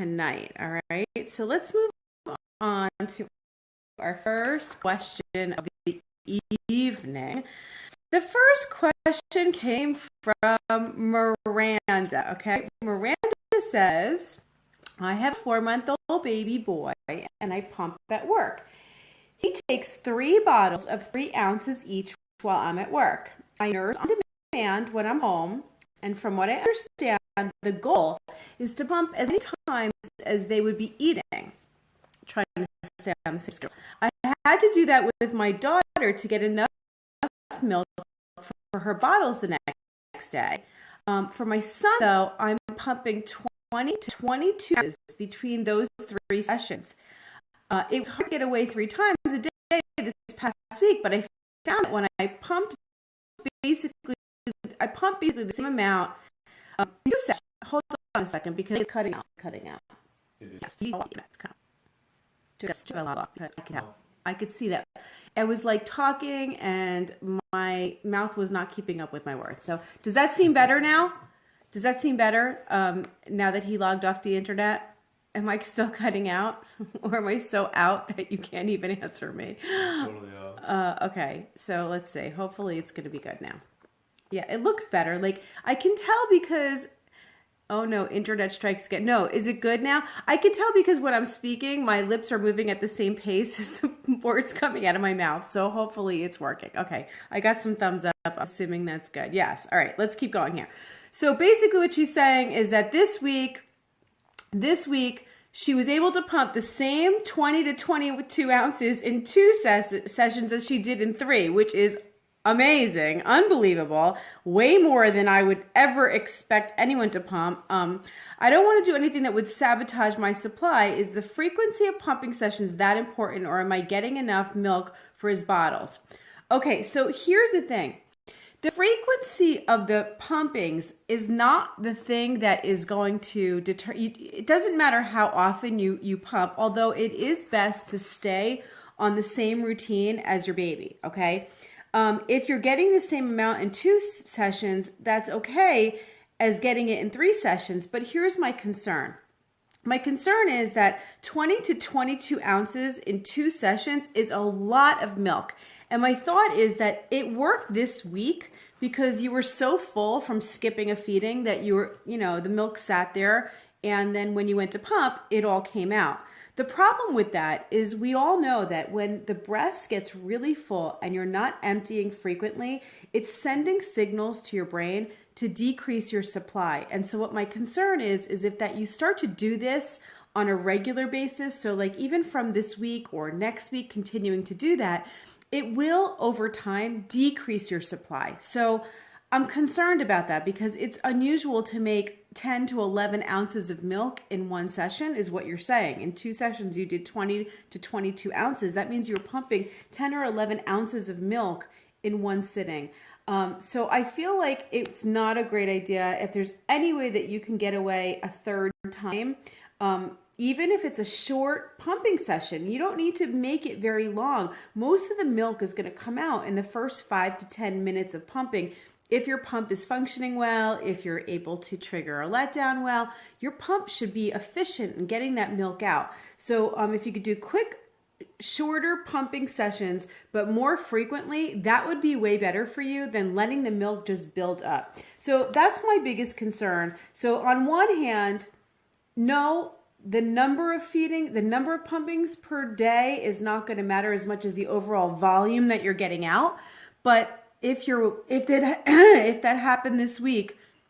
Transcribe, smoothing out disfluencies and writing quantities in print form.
tonight. All right. So let's move on to our first question of the evening. The first question came from Miranda. Okay. Miranda says, I have a 4-month-old baby boy and I pump at work. He takes 3 bottles of 3 ounces each while I'm at work. I nurse on demand when I'm home, and from what I understand, the goal is to pump as many times as they would be eating, trying to stay on the same schedule. I had to do that with my daughter to get enough milk for her bottles the next day. For my son, though, I'm pumping 20 to 22 between those 3 sessions. It was hard to get away 3 times a day this past week, but I found that when I pumped basically the same amount. 2 sessions. Hold on a second because it's cutting out. I could see that. I was like talking and my mouth was not keeping up with my words. So does that seem better now? Does that seem better now that he logged off the internet? Am I still cutting out? Or am I so out that you can't even answer me? Totally out. Okay, so let's see. Hopefully it's going to be good now. Yeah, it looks better. Like, I can tell because... Oh no, internet strikes again. No, is it good now? I can tell because when I'm speaking, my lips are moving at the same pace as the words coming out of my mouth. So hopefully it's working. Okay, I got some thumbs up, assuming that's good. Yes, all right, let's keep going here. So basically what she's saying is that this week, she was able to pump the same 20 to 22 ounces in 2 sessions as she did in 3, which is amazing, unbelievable, way more than I would ever expect anyone to pump. I don't want to do anything that would sabotage my supply. Is the frequency of pumping sessions that important, or am I getting enough milk for his bottles? Okay, so here's the thing. The frequency of the pumpings is not the thing that is going to deter. It doesn't matter how often you pump, although it is best to stay on the same routine as your baby, okay? If you're getting the same amount in 2 sessions, that's okay as getting it in 3 sessions. But here's my concern. My concern is that 20 to 22 ounces in 2 sessions is a lot of milk. And my thought is that it worked this week because you were so full from skipping a feeding that the milk sat there. And then when you went to pump, it all came out. The problem with that is we all know that when the breast gets really full and you're not emptying frequently, it's sending signals to your brain to decrease your supply. And so what my concern is if that you start to do this on a regular basis, so like even from this week or next week, continuing to do that, it will over time decrease your supply. So I'm concerned about that because it's unusual to make 10 to 11 ounces of milk in 1 session is what you're saying. In 2 sessions, you did 20 to 22 ounces. That means you're pumping 10 or 11 ounces of milk in 1 sitting. So I feel like it's not a great idea. If there's any way that you can get away a 3rd time, even if it's a short pumping session, you don't need to make it very long. Most of the milk is going to come out in the first 5 to 10 minutes of pumping. If your pump is functioning well, if you're able to trigger a letdown well, your pump should be efficient in getting that milk out. So if you could do quick, shorter pumping sessions, but more frequently, that would be way better for you than letting the milk just build up. So that's my biggest concern. So on one hand, no, the number of pumpings per day is not going to matter as much as the overall volume that you're getting out. But if that happened this week,